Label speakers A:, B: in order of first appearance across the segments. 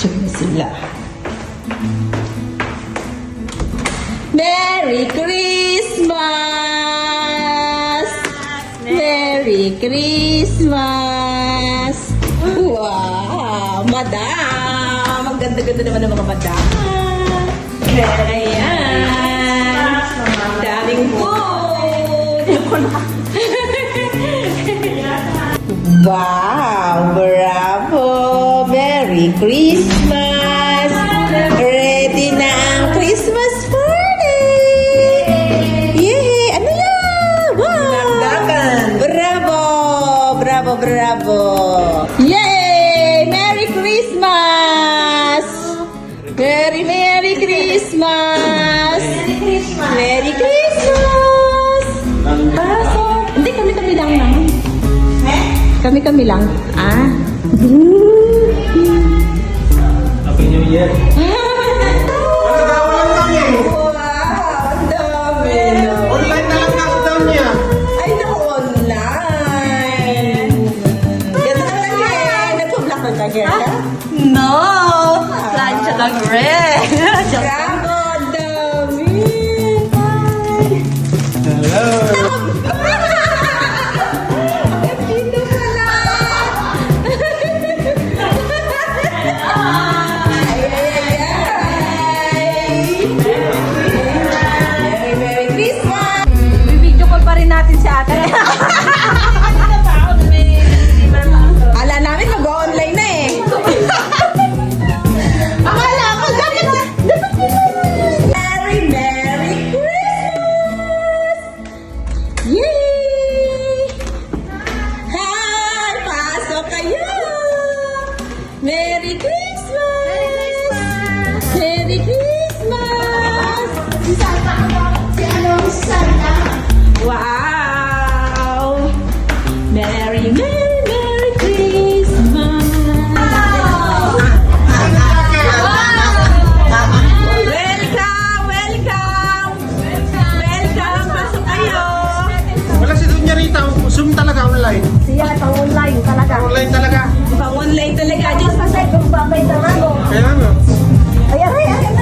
A: Diyan na sila. Merry Christmas! Merry Christmas! Wow! Madam! Ang ganda-ganda naman ng mga madam. Ayan! Daming food! Wow! Bravo! Merry Christmas! Ready na ang Christmas party! Yay! Ano yan? Wow! Bravo! Bravo! Bravo! Yay! Merry Christmas! Merry Christmas! Merry Christmas! Pasok! Hindi, kami lang naman. Kami lang. Ah.
B: Happy New Year.
A: Wow, ang dami.
B: Online na lang lockdown niya.
A: Ay, online. Ganda ka lang eh. Nagpa-block ng kagaya ka?
C: No! Plancha lang rin.
A: Bravo, ang dami.
B: Hello.
A: Dito ka lang. Merry Christmas!
C: Video call pa rin natin si ate.
A: Ala namin mag-online na eh. Akala ko dapat Merry Christmas! Yay! Hi! Pasok kayo! Merry Christmas! Merry Christmas! Wow! Merry Christmas! Welcome! Pasok kayo!
B: Wala si Dunya Rita. Zoom talaga online.
C: Siya, pang online talaga.
B: Online talaga.
A: Pang-online talaga. Diyos pa
C: Kasi kung babay sa ano.
B: Kaya nga.
C: Ayan, ayan, ayan.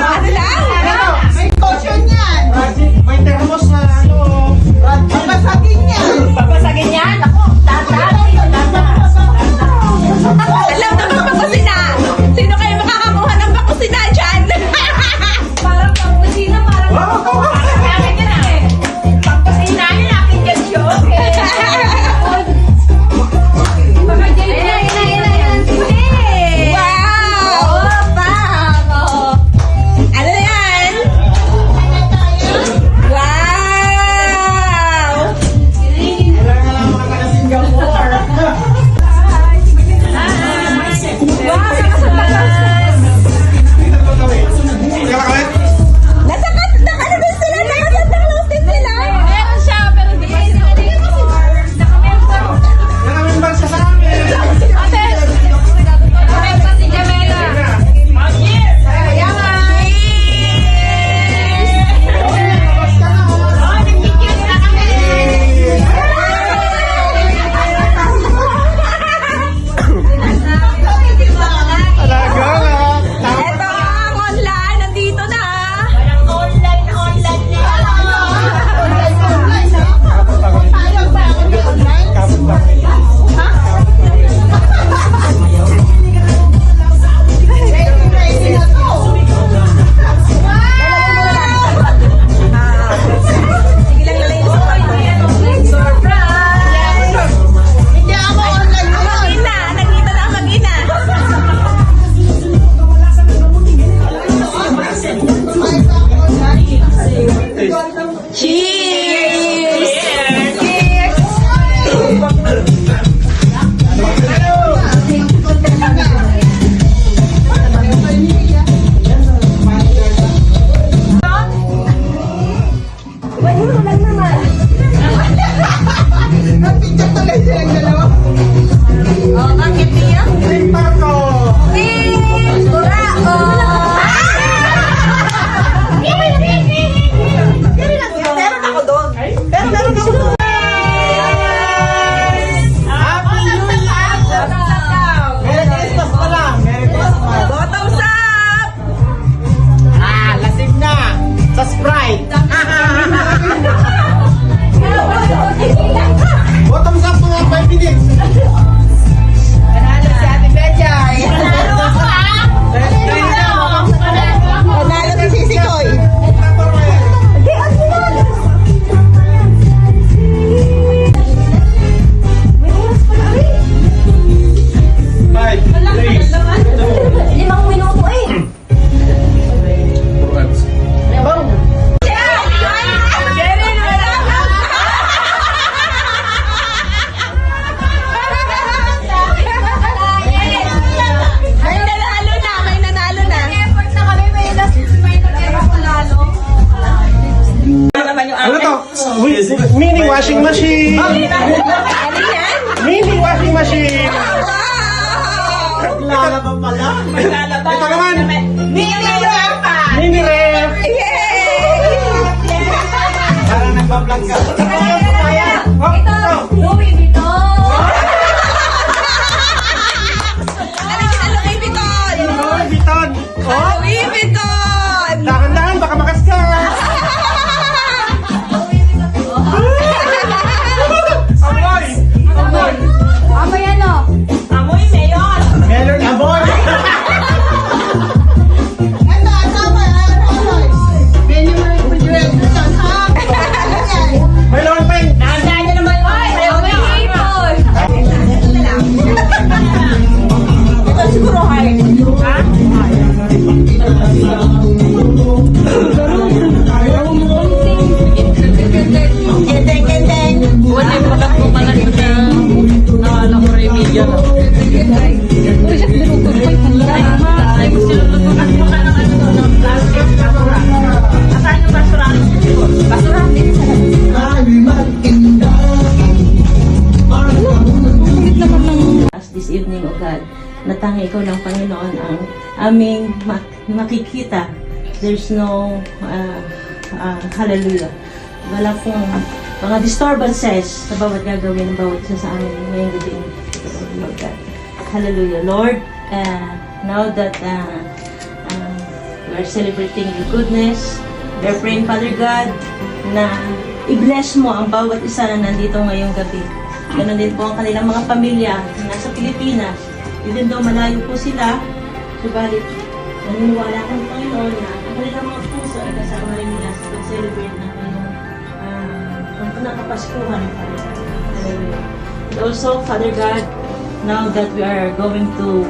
A: Ano lang?
D: May caution yan!
B: May thermos na ano.
D: Papasagin yan!
C: Papasagin yan. Ako, tata.
A: Alam na magpakusina! Sino kayo makakakuha ng pakusina dyan?
C: Parang pagpasina, parang akin yan eh. Pagpasina yan, akin yan siya. Okay. Baka dyan, ayan, ayan, ayan.
B: washing machine.
A: Ano yan?
B: Mini washing machine.
A: Wow!
D: Lalaban pala.
B: Ito naman.
C: Mini Rafa!
B: Mini ref.
A: Yay!
D: Parang nagbablog ka.
C: Ito, Louis Vuitton!
A: Ano Louis Vuitton?
B: Louis Vuitton.
A: Oh, Louis Vuitton!
B: Dahan-dahan, baka makaskas. Amoy.
C: Amoy ano? Amoy mayon!
B: Melon amoy.
D: Ito, tama. Many refrigeration, ha?
B: Melon pen.
C: Tandaan niyo naman yun! Amoy hipon!
A: Ito siguro hard. Gendeng.
E: Wala yung pagat mo pala na nawala ko rin media na. Ay, mo siluluto kasi mukha ng ano doon, ng plastic, basura. Asaan yung basura? Basura, hindi sa As this evening, O God, natangi ikaw ng Panginoon ang aming makikita. There's no, hallelujah. Wala pong mga disturbances sa bawat gagawin ng bawat isa sa amin ngayong gabi. Lord God. Hallelujah. Lord, now that we are celebrating your goodness, we are praying, Father God, na i-bless mo ang bawat isa na nandito ngayong gabi. Ganon din po ang kanilang mga pamilya na nasa Pilipinas. Even though malayo po sila, subalit naniniwala kong Panginoon na ang kanilang mga puso ay kasama rin nila sa pag-celebrate ng kanilang nakapaskuhan. Hallelujah. And also, Father God, now that we are going to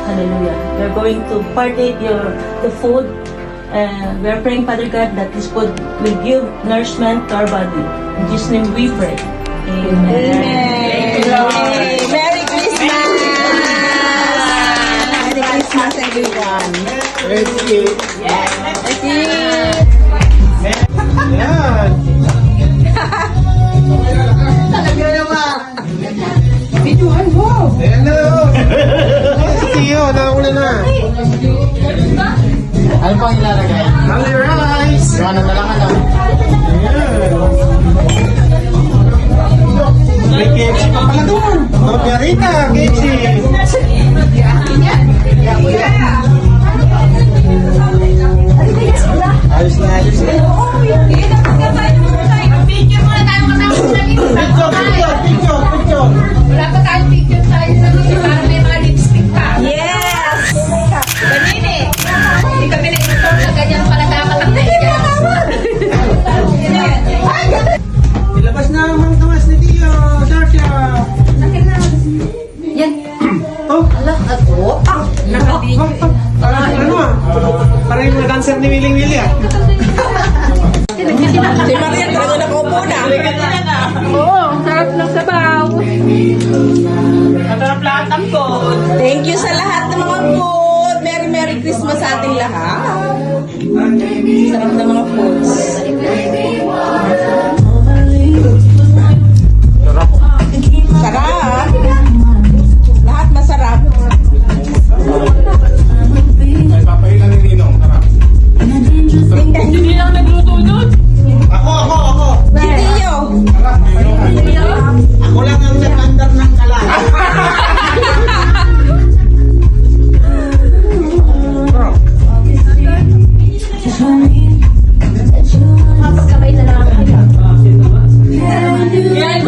E: hallelujah, we are going to partake the food. We are praying, Father God, that this food will give nourishment to our body. In Jesus' name we pray. Amen.
A: Amen. Merry Christmas! Merry Christmas, everyone.
B: Let's eat.
A: Let's eat.
B: Yan.
D: Talaga naman.
B: Hello. See you. Nauna na.
D: Ano pang ilalagay?
B: Only rice.
D: Ano na lang ano?
B: May KFC pa pala doon. Margarita, KFC. Ayos na, ayos na.
C: Picture muna tayo kasama sa
B: Picture.
C: Wala pa tayong picture tayo sa mga para may mga lipstick pa.
A: Yes!
C: Ganyan eh. Hindi kami na-inform na ganyan pala dapat ang ganyan.
B: Ilabas na ang mga tawas ni Tio. Darcia.
C: Yan.
B: Oh,
C: Naka-video.
B: parang ano ah. Parang yung mga dancer ni Willing Willy ah.
A: Si Maria talaga nakaupo na.
C: Oo, sarap ng sabaw. Masarap lahat ang food.
A: Thank you sa lahat ng mga food. Merry Christmas sa ating lahat. Sarap ng mga foods. Sarap. Lahat masarap.
B: Ay, papahilan ni Ninong. Tara.
C: Hindi lang nagluto nun.
B: Ako.
A: Si Tio.
D: Ako lang ang nag-under ng kalan.
C: Mapagkabay na lang ako. Yan.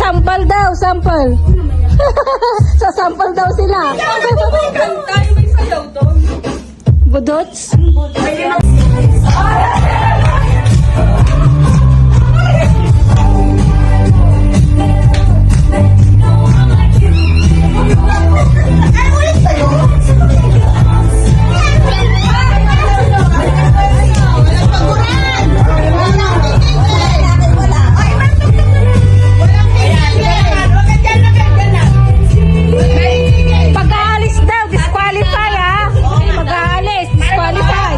F: Sampal daw, sampal. Sa sampal daw sila.
A: Kanta, may sayaw doon.
F: Budots. Pag-aalis daw, disqualify ha. Pag-aalis, disqualify.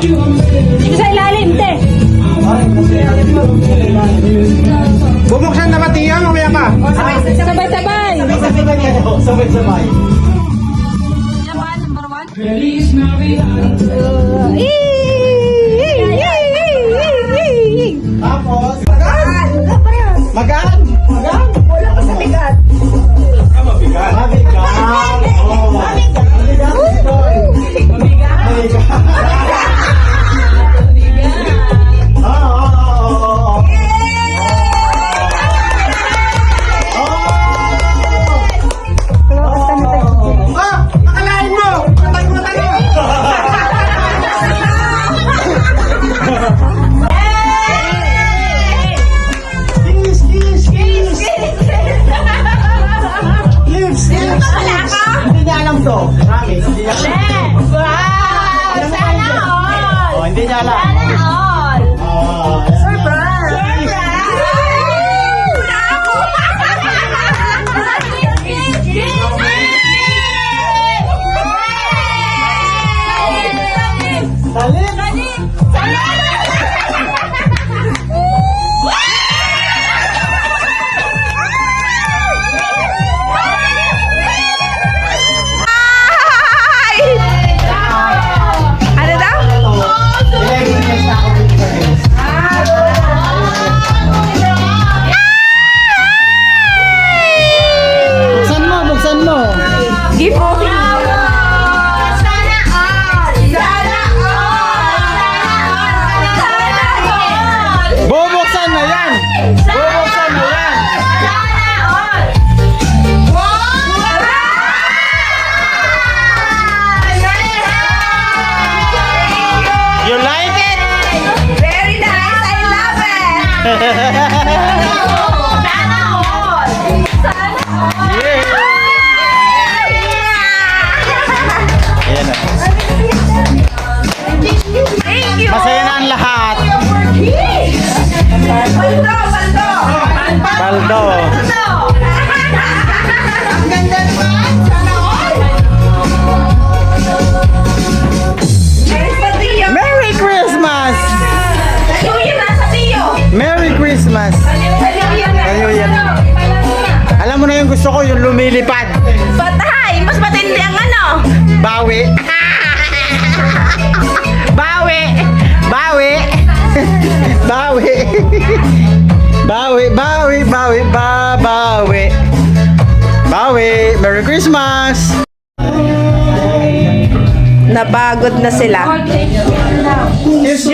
F: Dito sa ilalim, te.
B: Bubuksan na ba, Tia? Mamaya pa.
F: Sabay-sabay.
D: Sabay-sabay. Tapos, magaan. Magaan. Wala pa sa bigat. Mabigat. Oh. Mabigat.
B: Akalain mo! Patay mo tayo!
D: Kiss, kiss, kiss. Lips, lips, lips. Hindi niya alam to. Promise, hindi niya alam.
C: Wow! Sana all!
D: Oh, hindi niya alam.
C: Sana all!
D: Oh, Salit.
A: Ano daw?
D: 11 years na ako dito sa Hills. Buksan mo, buksan mo.
A: Gift mo.
C: Sana all! Sana all! Sana all!
D: Bubuksan na yan. Bubuksan na yan.
C: Sana all!
D: You like it?
A: Very nice. I love it.
C: Sana all!
D: Yeah. Ayan na.
A: Thank you.
D: Masaya na ang lahat.
A: Baldo, baldo.
D: Baldo.
A: Ang ganda naman. Sana all. Meron pa Tiyo.
D: Merry Christmas!
A: Sa'yo yun, nasa Tiyo.
D: Merry Christmas!
A: Sa'yo yun.
D: Sa'yo yan. Alam mo na yung gusto ko, yung lumilipad.
A: Patay. Mas matindi ang ano.
D: Bawi. Bawi. Bawi. Bawi. Bawi, bawi, bawi, bawi. Bawi. Merry Christmas!
A: Napagod na sila.
D: Kiss